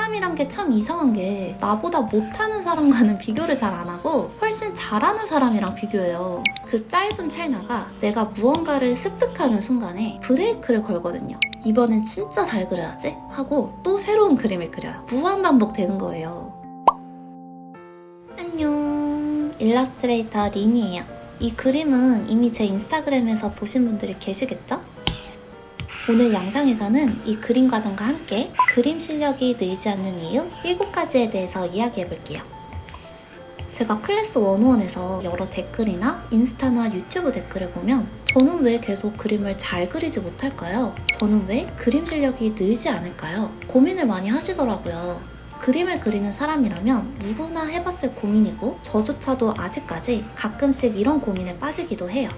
사람이란 게 참 이상한 게 나보다 못하는 사람과는 비교를 잘 안 하고 훨씬 잘하는 사람이랑 비교해요. 그 짧은 찰나가 내가 무언가를 습득하는 순간에 브레이크를 걸거든요. 이번엔 진짜 잘 그려야지 하고 또 새로운 그림을 그려요. 무한반복되는 거예요. 안녕, 일러스트레이터 린이에요. 이 그림은 이미 제 인스타그램에서 보신 분들이 계시겠죠? 오늘 영상에서는 이 그림 과정과 함께 그림 실력이 늘지 않는 이유 7가지에 대해서 이야기해볼게요. 제가 클래스 101에서 여러 댓글이나 인스타나 유튜브 댓글을 보면 저는 왜 계속 그림을 잘 그리지 못할까요? 저는 왜 그림 실력이 늘지 않을까요? 고민을 많이 하시더라고요. 그림을 그리는 사람이라면 누구나 해봤을 고민이고 저조차도 아직까지 가끔씩 이런 고민에 빠지기도 해요.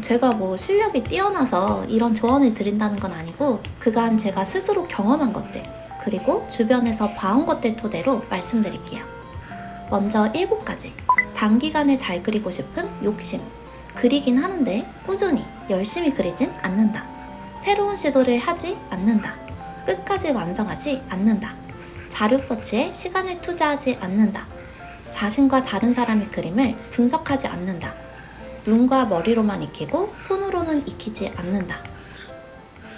제가 뭐 실력이 뛰어나서 이런 조언을 드린다는 건 아니고 그간 제가 스스로 경험한 것들 그리고 주변에서 봐온 것들 토대로 말씀드릴게요. 먼저 7가지. 단기간에 잘 그리고 싶은 욕심. 그리긴 하는데 꾸준히 열심히 그리진 않는다. 새로운 시도를 하지 않는다. 끝까지 완성하지 않는다. 자료 서치에 시간을 투자하지 않는다. 자신과 다른 사람의 그림을 분석하지 않는다. 눈과 머리로만 익히고 손으로는 익히지 않는다.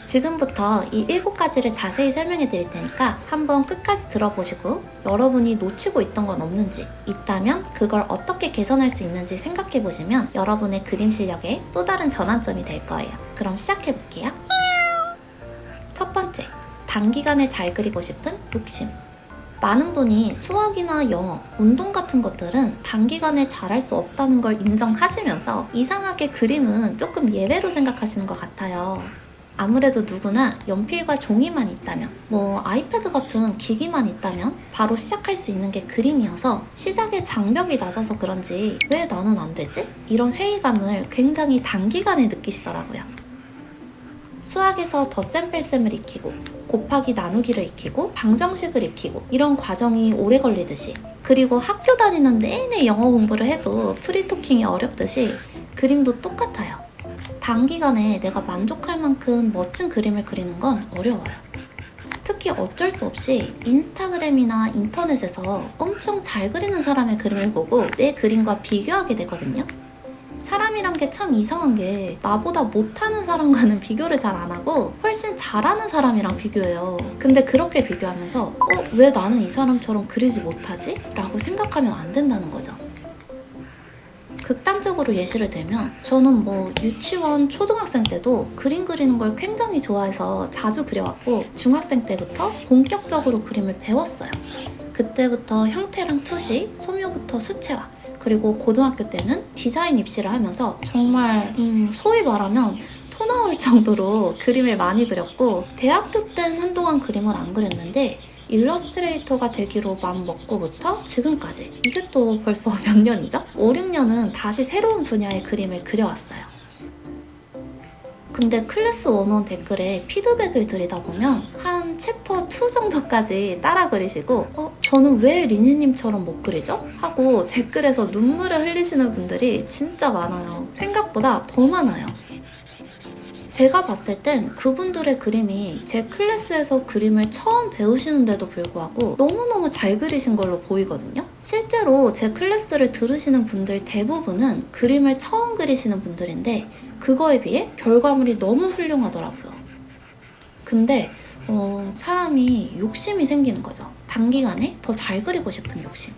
지금부터 이 7가지를 자세히 설명해 드릴 테니까 한번 끝까지 들어보시고 여러분이 놓치고 있던 건 없는지, 있다면 그걸 어떻게 개선할 수 있는지 생각해 보시면 여러분의 그림 실력에 또 다른 전환점이 될 거예요. 그럼 시작해 볼게요. 첫 번째, 단기간에 잘 그리고 싶은 욕심. 많은 분이 수학이나 영어, 운동 같은 것들은 단기간에 잘할 수 없다는 걸 인정하시면서 이상하게 그림은 조금 예외로 생각하시는 것 같아요. 아무래도 누구나 연필과 종이만 있다면, 아이패드 같은 기기만 있다면 바로 시작할 수 있는 게 그림이어서 시작의 장벽이 낮아서 그런지 왜 나는 안 되지? 이런 회의감을 굉장히 단기간에 느끼시더라고요. 수학에서 덧셈 뺄셈을 익히고 곱하기 나누기를 익히고 방정식을 익히고 이런 과정이 오래 걸리듯이, 그리고 학교 다니는 내내 영어 공부를 해도 프리토킹이 어렵듯이 그림도 똑같아요. 단기간에 내가 만족할 만큼 멋진 그림을 그리는 건 어려워요. 특히 어쩔 수 없이 인스타그램이나 인터넷에서 엄청 잘 그리는 사람의 그림을 보고 내 그림과 비교하게 되거든요. 사람이란 게 참 이상한 게 나보다 못하는 사람과는 비교를 잘 안 하고 훨씬 잘하는 사람이랑 비교해요. 근데 그렇게 비교하면서 왜 나는 이 사람처럼 그리지 못하지? 라고 생각하면 안 된다는 거죠. 극단적으로 예시를 들면 저는 유치원, 초등학생 때도 그림 그리는 걸 굉장히 좋아해서 자주 그려왔고 중학생 때부터 본격적으로 그림을 배웠어요. 그때부터 형태랑 투시, 소묘부터 수채화, 그리고 고등학교 때는 디자인 입시를 하면서 정말 소위 말하면 토 나올 정도로 그림을 많이 그렸고, 대학교 땐 한동안 그림을 안 그렸는데 일러스트레이터가 되기로 맘먹고부터 지금까지, 이게 또 벌써 몇 년이죠? 5, 6년은 다시 새로운 분야의 그림을 그려왔어요. 근데 클래스 101 댓글에 피드백을 드리다 보면 한 챕터 2 정도까지 따라 그리시고 저는 왜 리니님처럼 못 그리죠? 하고 댓글에서 눈물을 흘리시는 분들이 진짜 많아요. 생각보다 더 많아요. 제가 봤을 땐 그분들의 그림이 제 클래스에서 그림을 처음 배우시는데도 불구하고 너무너무 잘 그리신 걸로 보이거든요. 실제로 제 클래스를 들으시는 분들 대부분은 그림을 처음 그리시는 분들인데 그거에 비해 결과물이 너무 훌륭하더라고요. 근데 사람이 욕심이 생기는 거죠. 단기간에 더 잘 그리고 싶은 욕심.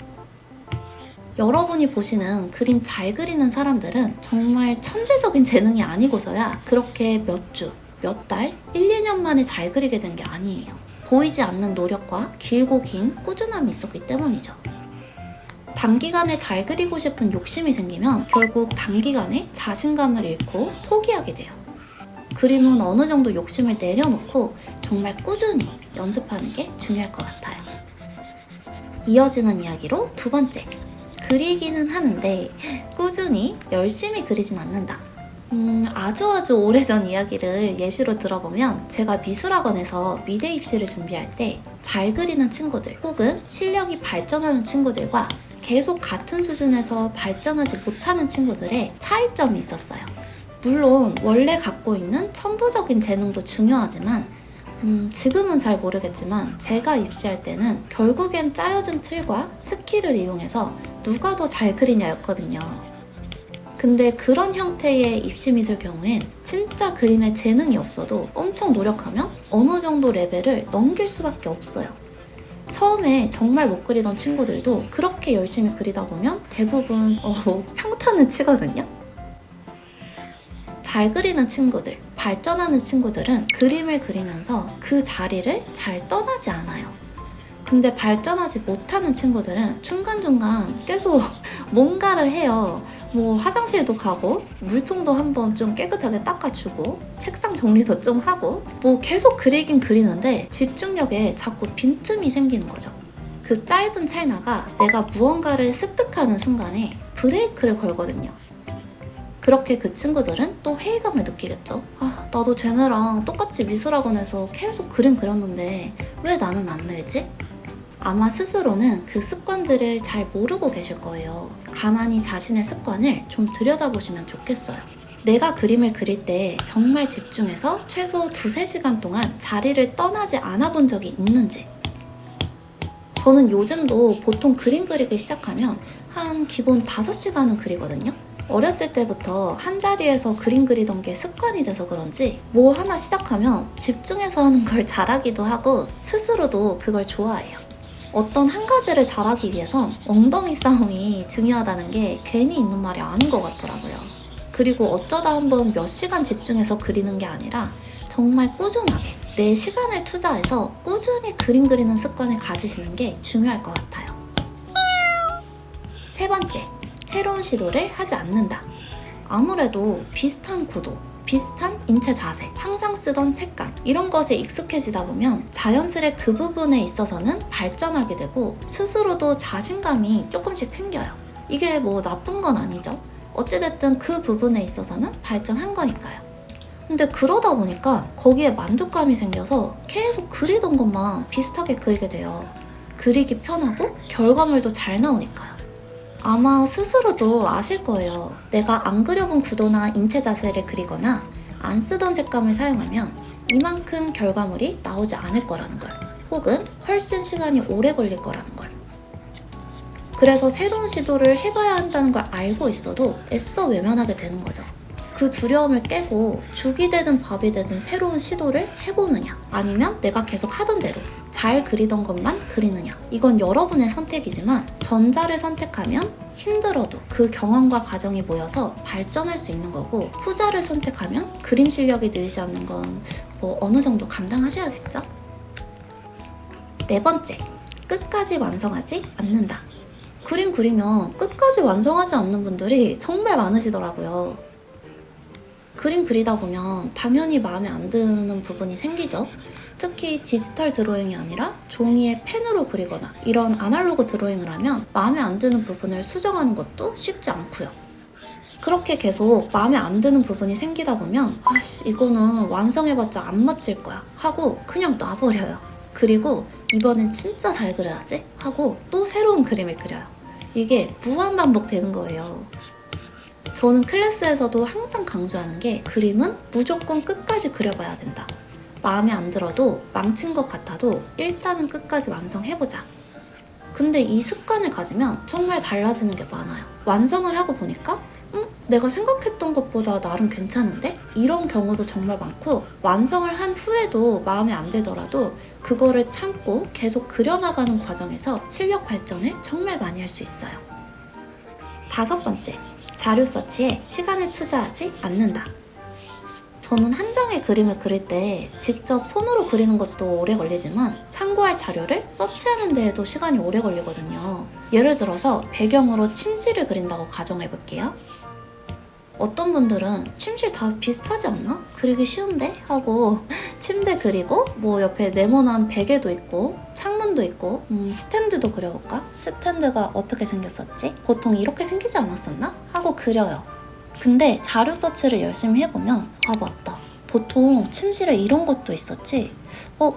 여러분이 보시는 그림 잘 그리는 사람들은 정말 천재적인 재능이 아니고서야 그렇게 몇 주, 몇 달, 1, 2년 만에 잘 그리게 된 게 아니에요. 보이지 않는 노력과 길고 긴 꾸준함이 있었기 때문이죠. 단기간에 잘 그리고 싶은 욕심이 생기면 결국 단기간에 자신감을 잃고 포기하게 돼요. 그림은 어느 정도 욕심을 내려놓고 정말 꾸준히 연습하는 게 중요할 것 같아요. 이어지는 이야기로 두 번째. 그리기는 하는데 꾸준히 열심히 그리진 않는다. 아주 오래전 이야기를 예시로 들어보면 제가 미술학원에서 미대 입시를 준비할 때 잘 그리는 친구들 혹은 실력이 발전하는 친구들과 계속 같은 수준에서 발전하지 못하는 친구들의 차이점이 있었어요. 물론 원래 갖고 있는 천부적인 재능도 중요하지만 지금은 잘 모르겠지만 제가 입시할 때는 결국엔 짜여진 틀과 스킬을 이용해서 누가 더 잘 그리냐였거든요. 근데 그런 형태의 입시미술 경우엔 진짜 그림에 재능이 없어도 엄청 노력하면 어느 정도 레벨을 넘길 수밖에 없어요. 처음에 정말 못 그리던 친구들도 그렇게 열심히 그리다 보면 대부분 평타는 치거든요. 잘 그리는 친구들, 발전하는 친구들은 그림을 그리면서 그 자리를 잘 떠나지 않아요. 근데 발전하지 못하는 친구들은 중간중간 계속 뭔가를 해요. 뭐 화장실도 가고 물통도 한번 좀 깨끗하게 닦아주고 책상 정리도 좀 하고 뭐 계속 그리긴 그리는데 집중력에 자꾸 빈틈이 생기는 거죠. 그 짧은 찰나가 내가 무언가를 습득하는 순간에 브레이크를 걸거든요. 그렇게 그 친구들은 또 회의감을 느끼겠죠. 나도 쟤네랑 똑같이 미술학원에서 계속 그림 그렸는데 왜 나는 안 늘지? 아마 스스로는 그 습관들을 잘 모르고 계실 거예요. 가만히 자신의 습관을 좀 들여다보시면 좋겠어요. 내가 그림을 그릴 때 정말 집중해서 최소 2-3시간 동안 자리를 떠나지 않아 본 적이 있는지. 저는 요즘도 보통 그림 그리기 시작하면 한 기본 5시간은 그리거든요. 어렸을 때부터 한 자리에서 그림 그리던 게 습관이 돼서 그런지 뭐 하나 시작하면 집중해서 하는 걸 잘하기도 하고 스스로도 그걸 좋아해요. 어떤 한 가지를 잘하기 위해선 엉덩이 싸움이 중요하다는 게 괜히 있는 말이 아닌 것 같더라고요. 그리고 어쩌다 한번 몇 시간 집중해서 그리는 게 아니라 정말 꾸준하게 내 시간을 투자해서 꾸준히 그림 그리는 습관을 가지시는 게 중요할 것 같아요. 3번째, 새로운 시도를 하지 않는다. 아무래도 비슷한 구도, 비슷한 인체 자세, 항상 쓰던 색감 이런 것에 익숙해지다 보면 자연스레 그 부분에 있어서는 발전하게 되고 스스로도 자신감이 조금씩 생겨요. 이게 뭐 나쁜 건 아니죠. 어찌됐든 그 부분에 있어서는 발전한 거니까요. 근데 그러다 보니까 거기에 만족감이 생겨서 계속 그리던 것만 비슷하게 그리게 돼요. 그리기 편하고 결과물도 잘 나오니까요. 아마 스스로도 아실 거예요. 내가 안 그려본 구도나 인체 자세를 그리거나 안 쓰던 색감을 사용하면 이만큼 결과물이 나오지 않을 거라는 걸, 혹은 훨씬 시간이 오래 걸릴 거라는 걸. 그래서 새로운 시도를 해봐야 한다는 걸 알고 있어도 애써 외면하게 되는 거죠. 그 두려움을 깨고 죽이 되든 밥이 되든 새로운 시도를 해보느냐, 아니면 내가 계속 하던 대로 잘 그리던 것만 그리느냐. 이건 여러분의 선택이지만 전자를 선택하면 힘들어도 그 경험과 과정이 모여서 발전할 수 있는 거고, 후자를 선택하면 그림 실력이 늘지 않는 건 뭐 어느 정도 감당하셔야겠죠? 4번째, 끝까지 완성하지 않는다. 그림 그리면 끝까지 완성하지 않는 분들이 정말 많으시더라고요. 그림 그리다 보면 당연히 마음에 안 드는 부분이 생기죠. 특히 디지털 드로잉이 아니라 종이에 펜으로 그리거나 이런 아날로그 드로잉을 하면 마음에 안 드는 부분을 수정하는 것도 쉽지 않고요. 그렇게 계속 마음에 안 드는 부분이 생기다 보면 이거는 완성해봤자 안 멋질 거야 하고 그냥 놔버려요. 그리고 이번엔 진짜 잘 그려야지 하고 또 새로운 그림을 그려요. 이게 무한반복되는 거예요. 저는 클래스에서도 항상 강조하는 게 그림은 무조건 끝까지 그려봐야 된다. 마음에 안 들어도 망친 것 같아도 일단은 끝까지 완성해보자. 근데 이 습관을 가지면 정말 달라지는 게 많아요. 완성을 하고 보니까 내가 생각했던 것보다 나름 괜찮은데? 이런 경우도 정말 많고, 완성을 한 후에도 마음에 안 들더라도 그거를 참고 계속 그려나가는 과정에서 실력 발전을 정말 많이 할 수 있어요. 5번째, 자료 서치에 시간을 투자하지 않는다. 저는 한 장의 그림을 그릴 때 직접 손으로 그리는 것도 오래 걸리지만 참고할 자료를 서치하는 데에도 시간이 오래 걸리거든요. 예를 들어서 배경으로 침실을 그린다고 가정해 볼게요. 어떤 분들은 침실 다 비슷하지 않나? 그리기 쉬운데? 하고 침대 그리고 뭐 옆에 네모난 베개도 있고 창문도 있고 스탠드도 그려볼까? 스탠드가 어떻게 생겼었지? 보통 이렇게 생기지 않았었나? 하고 그려요. 근데 자료 서치를 열심히 해보면 맞다. 보통 침실에 이런 것도 있었지?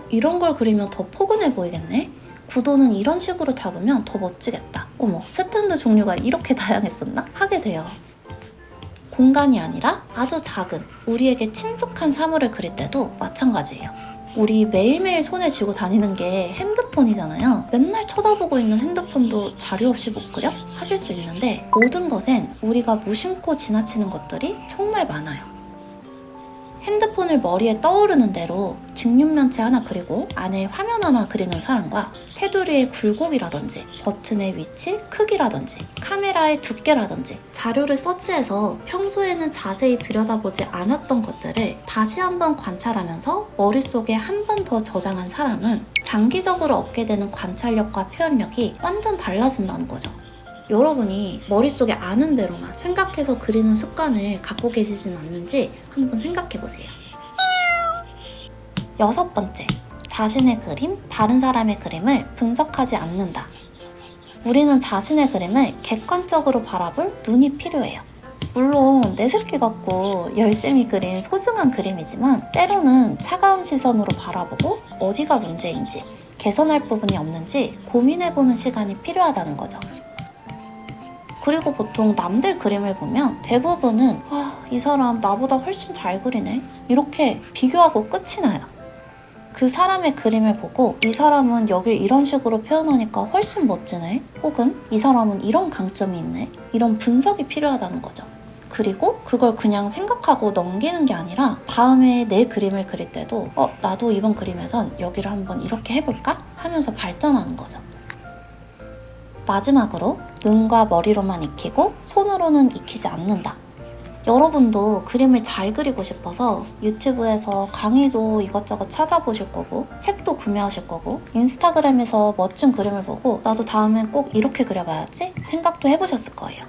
이런 걸 그리면 더 포근해 보이겠네? 구도는 이런 식으로 잡으면 더 멋지겠다. 스탠드 종류가 이렇게 다양했었나? 하게 돼요. 공간이 아니라 아주 작은 우리에게 친숙한 사물을 그릴 때도 마찬가지예요. 우리 매일매일 손에 쥐고 다니는 게 핸드폰이잖아요. 맨날 쳐다보고 있는 핸드폰도 자료 없이 못 그려? 하실 수 있는데 모든 것엔 우리가 무심코 지나치는 것들이 정말 많아요. 핸드폰을 머리에 떠오르는 대로 직육면체 하나 그리고 안에 화면 하나 그리는 사람과 테두리의 굴곡이라든지 버튼의 위치, 크기라든지 카메라의 두께라든지 자료를 서치해서 평소에는 자세히 들여다보지 않았던 것들을 다시 한번 관찰하면서 머릿속에 한 번 더 저장한 사람은 장기적으로 얻게 되는 관찰력과 표현력이 완전 달라진다는 거죠. 여러분이 머릿속에 아는 대로만 생각해서 그리는 습관을 갖고 계시진 않는지 한번 생각해보세요. 6번째, 자신의 그림, 다른 사람의 그림을 분석하지 않는다. 우리는 자신의 그림을 객관적으로 바라볼 눈이 필요해요. 물론 내 새끼 같고 열심히 그린 소중한 그림이지만 때로는 차가운 시선으로 바라보고 어디가 문제인지 개선할 부분이 없는지 고민해보는 시간이 필요하다는 거죠. 그리고 보통 남들 그림을 보면 대부분은 이 사람 나보다 훨씬 잘 그리네 이렇게 비교하고 끝이 나요. 그 사람의 그림을 보고 이 사람은 여길 이런 식으로 표현하니까 훨씬 멋지네, 혹은 이 사람은 이런 강점이 있네, 이런 분석이 필요하다는 거죠. 그리고 그걸 그냥 생각하고 넘기는 게 아니라 다음에 내 그림을 그릴 때도 나도 이번 그림에선 여기를 한번 이렇게 해볼까? 하면서 발전하는 거죠. 마지막으로 눈과 머리로만 익히고 손으로는 익히지 않는다. 여러분도 그림을 잘 그리고 싶어서 유튜브에서 강의도 이것저것 찾아보실 거고 책도 구매하실 거고 인스타그램에서 멋진 그림을 보고 나도 다음엔 꼭 이렇게 그려봐야지 생각도 해보셨을 거예요.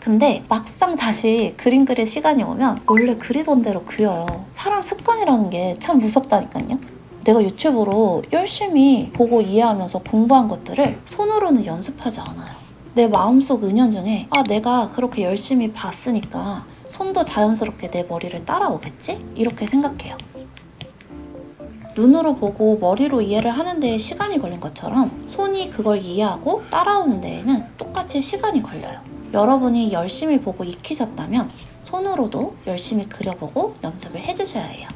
근데 막상 다시 그림 그릴 시간이 오면 원래 그리던 대로 그려요. 사람 습관이라는 게 참 무섭다니까요. 내가 유튜브로 열심히 보고 이해하면서 공부한 것들을 손으로는 연습하지 않아요. 내 마음속 은연중에 내가 그렇게 열심히 봤으니까 손도 자연스럽게 내 머리를 따라오겠지? 이렇게 생각해요. 눈으로 보고 머리로 이해를 하는 데에 시간이 걸린 것처럼 손이 그걸 이해하고 따라오는 데에는 똑같이 시간이 걸려요. 여러분이 열심히 보고 익히셨다면 손으로도 열심히 그려보고 연습을 해주셔야 해요.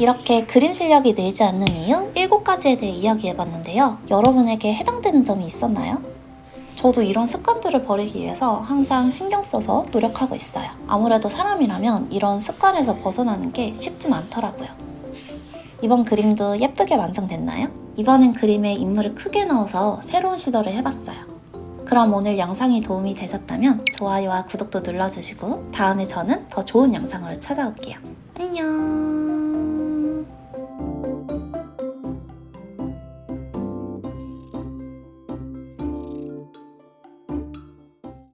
이렇게 그림 실력이 늘지 않는 이유 7가지에 대해 이야기해봤는데요. 여러분에게 해당되는 점이 있었나요? 저도 이런 습관들을 버리기 위해서 항상 신경 써서 노력하고 있어요. 아무래도 사람이라면 이런 습관에서 벗어나는 게 쉽진 않더라고요. 이번 그림도 예쁘게 완성됐나요? 이번엔 그림에 인물을 크게 넣어서 새로운 시도를 해봤어요. 그럼 오늘 영상이 도움이 되셨다면 좋아요와 구독도 눌러주시고 다음에 저는 더 좋은 영상으로 찾아올게요. 안녕.